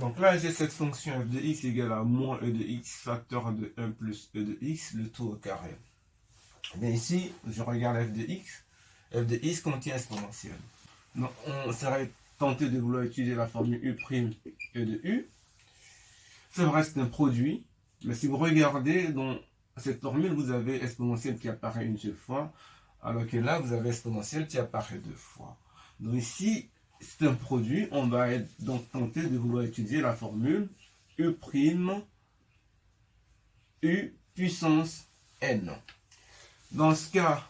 Donc là, j'ai cette fonction f de x égale à moins e de x facteur de 1 plus e de x, le tout au carré. Mais ici, je regarde f de x contient exponentielle. Donc on serait tenté de vouloir utiliser la formule u' e de u. C'est vrai, c'est un produit, mais si vous regardez dans cette formule, vous avez exponentielle qui apparaît une seule fois, alors que là, vous avez exponentielle qui apparaît deux fois. Donc ici, c'est un produit, on va être donc tenté de vouloir utiliser la formule u' u puissance n. Dans ce cas,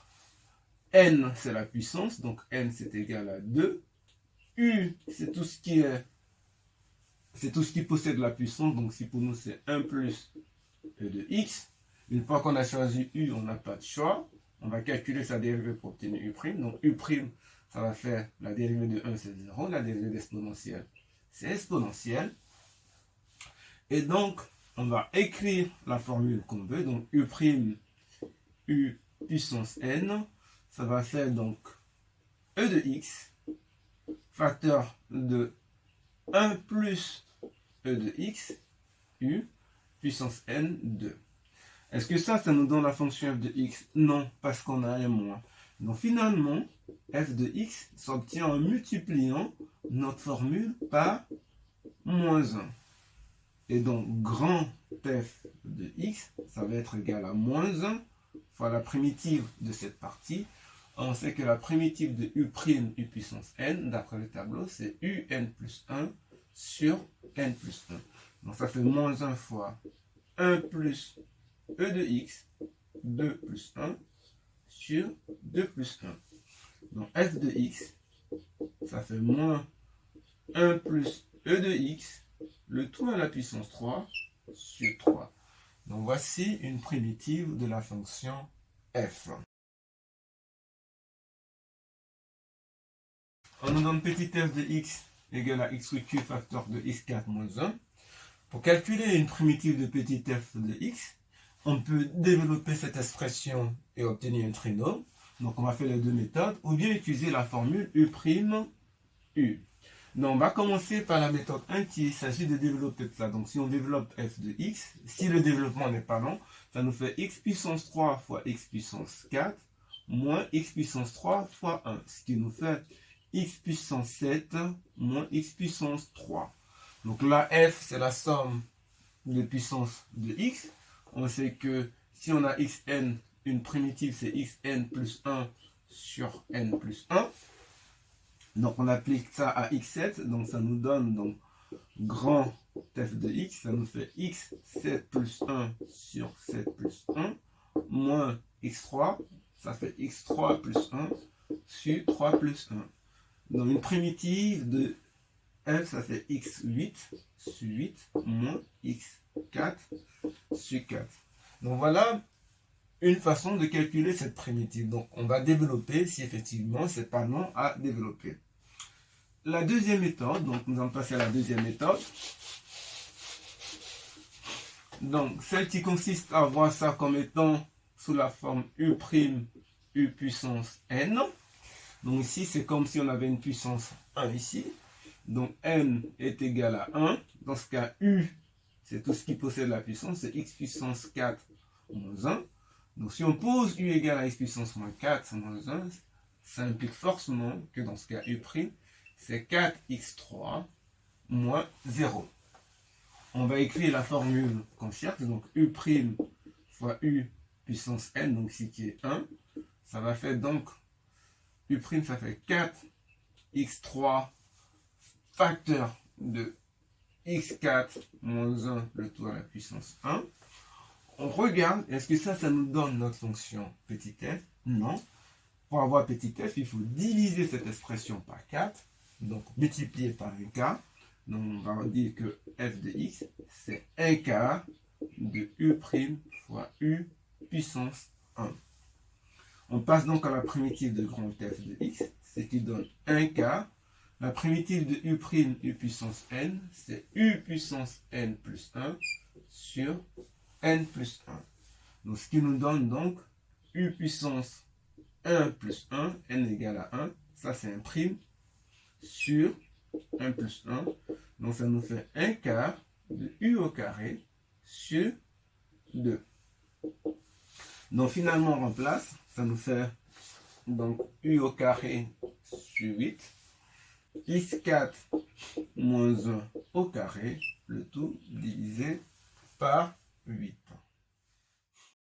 n c'est la puissance, donc n c'est égal à 2. U c'est tout ce qui possède la puissance, donc si pour nous c'est 1 plus e de x. Une fois qu'on a choisi u, on n'a pas de choix. On va calculer sa dérivée pour obtenir u'. Donc u', ça va faire la dérivée de 1, c'est 0. La dérivée d'exponentielle, c'est exponentielle. Et donc, on va écrire la formule qu'on veut. Donc u' u puissance n, ça va faire donc e de x, facteur de 1 plus e de x, u, puissance n, 2. Est-ce que ça nous donne la fonction f de x? Non, parce qu'on a un moins. Donc finalement, f de x s'obtient en multipliant notre formule par moins 1. Et donc, grand f de x, ça va être égal à moins 1 fois la primitive de cette partie. On sait que la primitive de u' u puissance n, d'après le tableau, c'est un plus 1 sur n plus 1. Donc ça fait moins 1 fois 1 plus e de x, 2 plus 1 sur 2 plus 1. Donc f de x, ça fait moins 1 plus e de x, le tout à la puissance 3 sur 3. Donc voici une primitive de la fonction f. On nous donne petit f de x égale à x cube facteur de x4 moins 1. Pour calculer une primitive de petit f de x, on peut développer cette expression et obtenir un trinôme. Donc on va faire les deux méthodes, ou bien utiliser la formule u', u. Donc on va commencer par la méthode 1 qui s'agit de développer ça. Donc si on développe f de x, si le développement n'est pas long, ça nous fait x puissance 3 fois x puissance 4 moins x puissance 3 fois 1, ce qui nous fait x puissance 7 moins x puissance 3. Donc là, f, c'est la somme de puissance de x. On sait que si on a xn, une primitive, c'est xn plus 1 sur n plus 1. Donc on applique ça à x7, donc ça nous donne donc grand f de x, ça nous fait x7 plus 1 sur 7 plus 1, moins x3, ça fait x3 plus 1 sur 3 plus 1. Donc une primitive de f, ça fait x8 sur 8 moins x4 sur 4. Donc voilà une façon de calculer cette primitive. Donc on va développer si effectivement c'est pas long à développer. La deuxième méthode, donc nous allons passer à la deuxième méthode. Donc celle qui consiste à voir ça comme étant sous la forme u' u puissance n. Donc ici c'est comme si on avait une puissance 1 ici. Donc n est égal à 1. Dans ce cas, u, c'est tout ce qui possède la puissance, c'est x puissance 4 moins 1. Donc si on pose u égale à x puissance moins 4 moins 1, ça implique forcément que dans ce cas, u', c'est 4x3 moins 0. On va écrire la formule qu'on cherche, donc u' fois u puissance n, donc ici qui est 1. Ça va faire donc, u', ça fait 4x3 facteur de x4 moins 1, le tout à la puissance 1. On regarde, est-ce que ça nous donne notre fonction petit f? Non. Pour avoir petit f, il faut diviser cette expression par 4, donc multiplier par un quart. Donc on va dire que f de x, c'est un quart de u' fois u puissance 1. On passe donc à la primitive de grand f de x, ce qui donne un quart. La primitive de u', u puissance n, c'est u puissance n plus 1 sur n plus 1. Donc ce qui nous donne donc u puissance 1 plus 1, n égale à 1, ça c'est un prime, sur 1 plus 1. Donc ça nous fait 1 quart de u au carré sur 2. Donc finalement on remplace, ça nous fait donc u au carré sur 8, x4 moins 1 au carré, le tout divisé par 8.